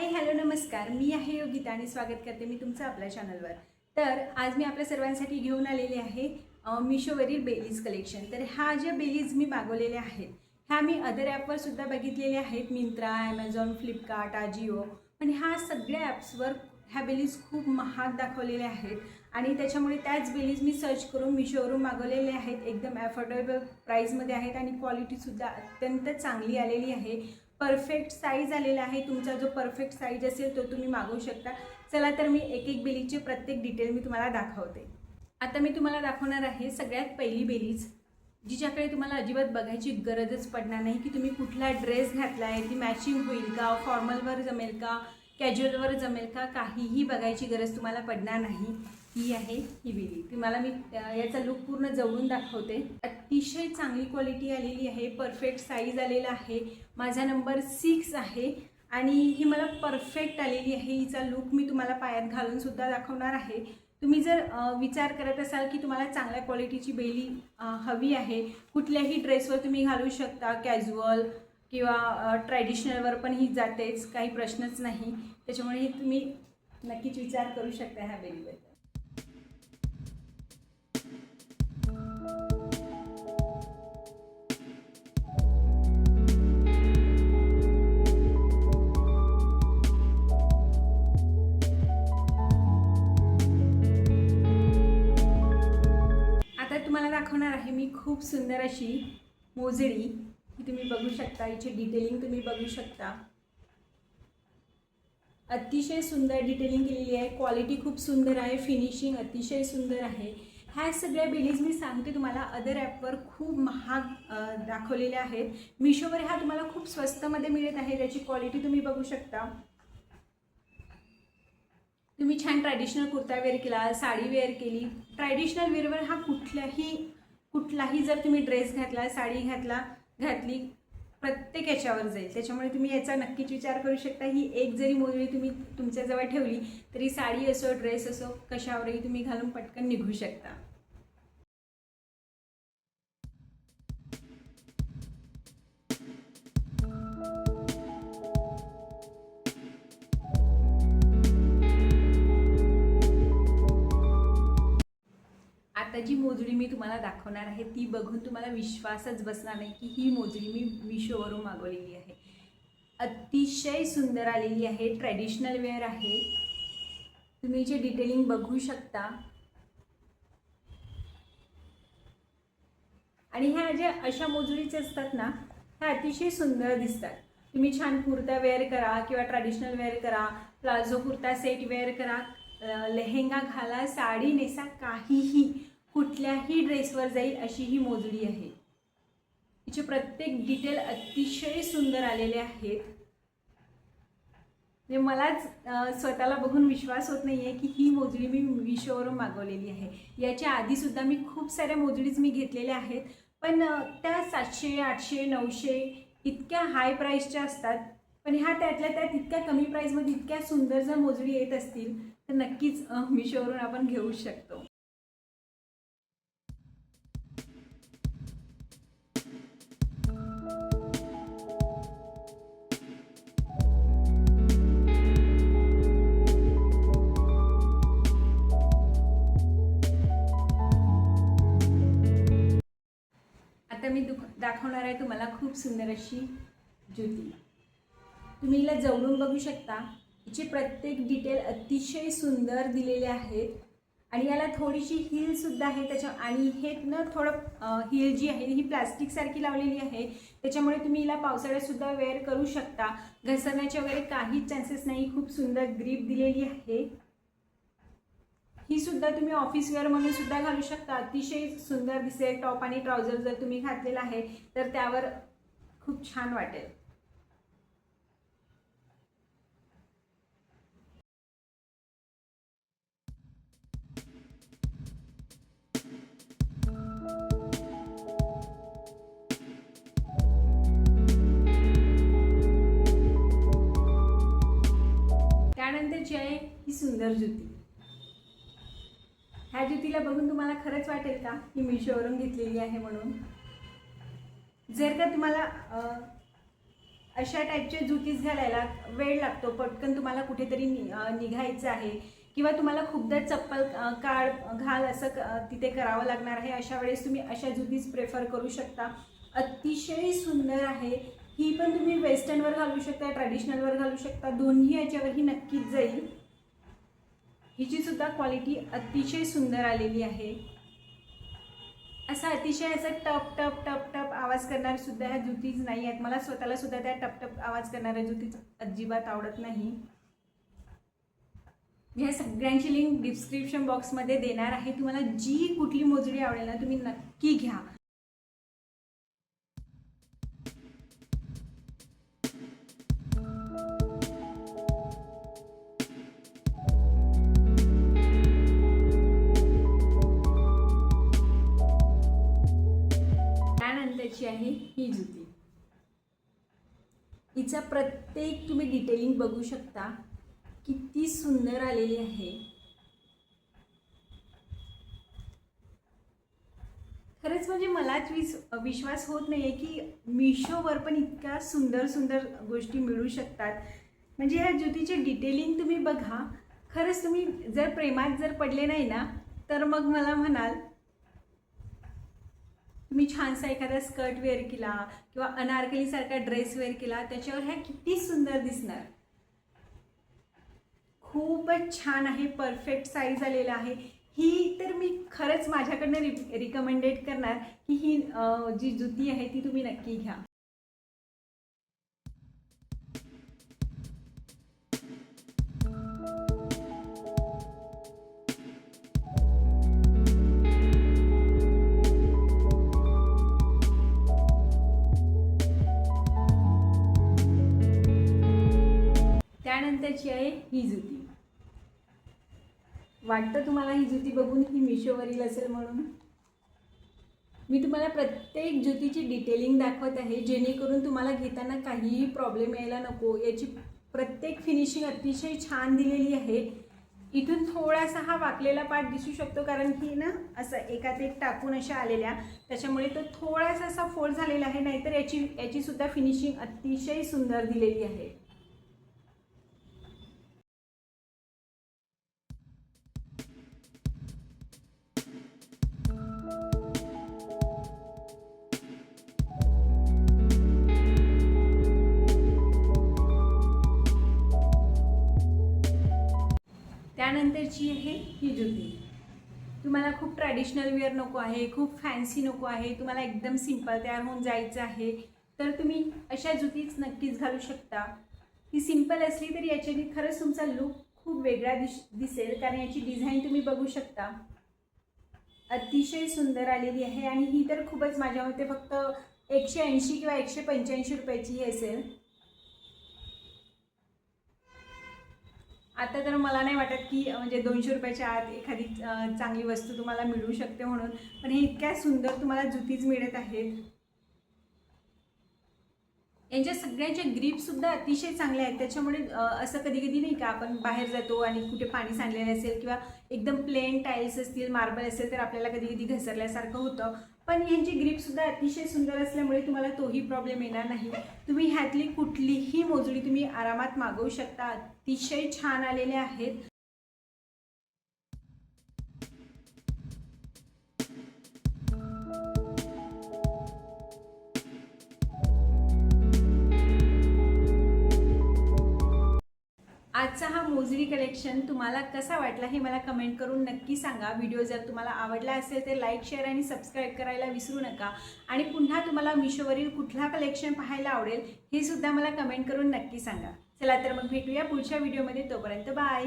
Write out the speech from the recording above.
Hi hello नमस्कार, मी आहे योगिता आणि स्वागत करते मी तुमचं आपल्या चॅनलवर। तर आज मी आपल्या सर्वांसाठी घेऊन आलेले आहे मिशोवरील बेलीज कलेक्शन। तर ह्या ज्या बेलीज मी मागवलेल्या आहेत ह्या मी अदर ॲपवर सुद्धा बघितलेल्या आहेत, मिंत्रा, ॲमेझॉन, फ्लिपकार्ट, आजिओ। पण ह्या सगळ्या ॲप्सवर ह्या बेलीज खूप महाग दाखवलेल्या आहेत आणि त्याच्यामुळे त्याच बेलीज मी सर्च करून मिशोवरून मागवलेले आहेत। एकदम अफोर्डेबल प्राईसमध्ये आहेत आणि क्वालिटीसुद्धा अत्यंत चांगली आलेली आहे। परफेक्ट साईज आलेला आहे। तुमचा जो परफेक्ट साईज असेल तो तुम्ही मागवू शकता। चला तर मी एक एक बेलीजचे प्रत्येक डिटेल मी तुम्हाला दाखवते। आता मी तुम्हाला दाखवणार आहे सगळ्यात पहिली बेलीज, जिच्याकडे तुम्हाला अजिबात बघायची गरजच पडणार नाही की तुम्ही कुठला ड्रेस घातला आहे, ती मॅचिंग होईल का, फॉर्मलवर जमेल का, कॅज्युअलवर जमेल का, काहीही बघायची गरज तुम्हाला पडणार नाही। ही आहे ही बेली। तुम्हाला मी याचा लुक पूर्ण जवळून दाखवते। अतिशय चांगली क्वालिटी आलेली आहे, परफेक्ट साईज आलेला आहे। माझा नंबर 6 आहे आणि ही मला परफेक्ट आलेली आहे। हिचा लुक मी तुम्हाला पायात घालून सुद्धा दाखवणार आहे। तुम्ही जर विचार करत असाल की तुम्हाला चांगल्या क्वालिटीची बेली हवी आहे, कुठल्याही ड्रेसवर तुम्ही घालू शकता, कॅज्युअल किंवा ट्रॅडिशनलवर पण ही जातेच, काही प्रश्नच नाही। त्याच्यामुळे तुम्ही नक्कीच विचार करू शकता ह्या बेलीबद्दल। आता तुम्हाला दाखवणार आहे मी खूप सुंदर अशी मोजडी। ही तुम्ही बघू शकता, हिची डिटेलिंग तुम्ही बघू शकता। अतिशय सुंदर डिटेलिंग केलेली आहे, क्वालिटी खूप सुंदर आहे, फिनिशिंग अतिशय सुंदर आहे। ह्या सगळ्या बेलीज मी सांगते तुम्हाला अदर ॲपवर खूप महाग दाखवलेल्या आहेत। मिशोवर ह्या तुम्हाला खूप स्वस्तमध्ये मिळत आहे। त्याची क्वालिटी तुम्ही बघू शकता। तुम्ही छान ट्रॅडिशनल कुर्ता वेअर केला, साडी वेअर केली, ट्रॅडिशनल वेअरवर हा कुठलाही जर तुम्ही ड्रेस घातला, साडी घातली, प्रत्येक याच्यावर जाईल। त्याच्यामुळे तुम्ही याचा नक्कीच विचार करू शकता। ही एक जरी मोजडी तुम्ही तुमच्याजवळ ठेवली तरी साडी असो, ड्रेस असो, कशावरही तुम्ही घालून पटकन निघू शकता। आता जी मोजडी मी तुम्हाला दाखवणार आहे ती बघून तुम्हाला विश्वासच बसणार नाही की ही मोजडी मी मिशोवरून मागवलेली आहे। अतिशय सुंदर आलेली आहे, ट्रॅडिशनल वेअर आहे। तुम्ही जे डिटेलिंग बघू शकता आणि ह्या ज्या अशा मोजडीचे असतात ना, ह्या अतिशय सुंदर दिसतात। तुम्ही छान कुर्ता वेअर करा किंवा ट्रॅडिशनल वेअर करा, प्लाझो कुर्ता सेट वेअर करा, लेहेंगा घाला, साडी नेसा, काहीही कुठल्याही ड्रेसवर जाईल अशी ही मोजडी आहे। हिचे प्रत्येक डिटेल अतिशय सुंदर आलेले आहेत। मलाच स्वतःला बघून विश्वास होत नाही आहे की ही मोजडी मी मिशोवरून मागवलेली आहे। याच्या आधीसुद्धा मी खूप साऱ्या मोजडीज मी घेतलेल्या आहेत, पण त्या 700, 800, 900 इतक्या हाय प्राईसच्या असतात। पण ह्या त्यातल्या त्यात इतक्या कमी प्राईसमध्ये इतक्या सुंदर जर मोजडी येत असतील तर नक्कीच मिशोवरून आपण घेऊ शकतो। आता मी दाखवणार आहे तुम्हाला खूप सुंदर अशी ज्योती। तुम्ही हिला जवळून बघू शकता। हिचे प्रत्येक डिटेल अतिशय सुंदर दिलेले आहेत आणि याला थोडीशी हील सुद्धा आहे त्याच्या, आणि हे ना थोडं हील जी आहे ही प्लास्टिक सारखी लावलेली आहे। त्याच्यामुळे तुम्ही हिला पावसाळ्यात सुद्धा वेअर करू शकता, घसरण्याचे वगैरे काहीच चान्सेस नाही। खूप सुंदर ग्रिप दिलेली आहे। ही सुद्धा तुम्ही ऑफिस वेअर म्हणून सुद्धा घालू शकता, अतिशय सुंदर दिसेल। टॉप आणि ट्राउझर जर तुम्ही घातलेला आहे तर त्यावर खूप छान वाटेल। त्यानंतरची आहे ही सुंदर ज्योती। ह्या ज्योतीला बघून तुम्हाला खरंच वाटेल का ही मिशोवरून घेतलेली आहे म्हणून? जर का तुम्हाला अशा टाईपचे जुतीज घालायला वेळ लागतो, पटकन तुम्हाला कुठेतरी निघायचं आहे किंवा तुम्हाला खूपदा चप्पल काढ घाल असं तिथे करावं लागणार आहे, अशा वेळेस तुम्ही अशा जुतीज प्रेफर करू शकता. अतिशय सुंदर आहे. ही पण तुम्ही वेस्टर्नवर घालू शकता, ट्रॅडिशनलवर घालू शकता, दोन्ही याच्यावरही नक्कीच जाईल. हिची सुद्धा क्वालिटी अतिशय सुंदर आलेली आहे. असा अतिशय असं टप टप टप टप आवाज करणारे सुद्धा ह्या जुतीज नाही आहेत. मला स्वतःला सुद्धा त्या टप टप आवाज करणाऱ्या जुतीज अजिबात आवडत नाही. मी ह्या सगळ्यांची लिंक डिस्क्रिप्शन बॉक्समध्ये देणार आहे. तुम्हाला जी कुठली मोजडी आवडेल ना तुम्ही नक्की घ्या. त्यानंतरची आहे ही जुती. हिचा प्रत्येक तुम्ही डिटेलिंग बघू शकता, किती सुंदर आलेली आहे. खरंच म्हणजे मलाच विश्वास होत नाही आहे की मिशोवर पण इतक्या सुंदर सुंदर गोष्टी मिळू शकतात. म्हणजे ह्या जुतीचे डिटेलिंग तुम्ही बघा. खरंच तुम्ही जर प्रेमात जर पडले नाही ना तर मग मला म्हणाल तुम्ही छानसा एखादा स्कर्ट वेअर केला किंवा अनारकलीसारखा ड्रेस वेअर केला, त्याच्यावर ह्या किती सुंदर दिसणार. खूपच छान आहे. परफेक्ट साईज आलेला आहे. ही तर मी खरंच माझ्याकडनं रिकमेंडेड करणार की ही जी जुती आहे ती तुम्ही नक्की घ्या. त्यानंतरची आहे ही जुती. वाटतं तुम्हाला ही जुती बघून ही मिशोवरील असेल म्हणून. मी तुम्हाला प्रत्येक जुतीची डिटेलिंग दाखवत आहे जेणेकरून तुम्हाला घेताना काहीही प्रॉब्लेम यायला नको. याची प्रत्येक फिनिशिंग अतिशय छान दिलेली आहे. इथून थोडासा हा वाकलेला पार्ट दिसू शकतो कारण की ना असं एकात एक टाकून अशा आलेल्या, त्याच्यामुळे तो थोडासा असा फोल्ड झालेला आहे. नाहीतर याची सुद्धा फिनिशिंग अतिशय सुंदर दिलेली आहे. त्यानंतरची आहे ही जुती. तुम्हाला खूप ट्रॅडिशनल वेअर नको आहे, खूप फॅन्सी नको आहे, तुम्हाला एकदम सिंपल तयार होऊन जायचं आहे, तर तुम्ही अशा जुतीच नक्कीच घालू शकता. ही सिंपल असली तरी याच्याने खरंच तुमचा लुक खूप वेगळा दिसेल कारण याची डिझाईन तुम्ही बघू शकता. अतिशय सुंदर आलेली आहे आणि ही तर खूपच माझ्या मते फक्त 180 किंवा 185 रुपयाची असेल. आता तर मला नाही वाटत की म्हणजे 200 रुपयाच्या आत एखादी चांगली वस्तू तुम्हाला मिळू शकते म्हणून, पण हे इतक्या सुंदर तुम्हाला जुतीज मिळत आहेत. यांच्या सगळ्यांचे ग्रीपसुद्धा अतिशय चांगले आहेत. त्याच्यामुळे असं कधी कधी नाही का आपण बाहेर जातो आणि कुठे पाणी सांडलेलं असेल किंवा एकदम प्लेन टाईल्स असतील, मार्बल असेल, तर आपल्याला कधी कधी घसरल्यासारखं होतं. पण यांची ग्रीपसुद्धा अतिशय सुंदर असल्यामुळे तुम्हाला तोही प्रॉब्लेम येणार नाही. तुम्ही ह्यातली कुठलीही मोजडी तुम्ही आरामात मागवू शकता. अतिशय छान आलेले आहेत. आजचा हा मोजडी कलेक्शन तुम्हाला कसा वाटला हे मला कमेंट करून नक्की सांगा. व्हिडिओ जर तुम्हाला आवडला असेल तर लाईक, शेअर आणि सबस्क्राईब करायला विसरू नका. आणि पुन्हा तुम्हाला मिशोवरील कुठला कलेक्शन पाहायला आवडेल हे सुद्धा मला कमेंट करून नक्की सांगा. चला तर मग भेटूया पुढच्या व्हिडिओमध्ये. तोपर्यंत बाय.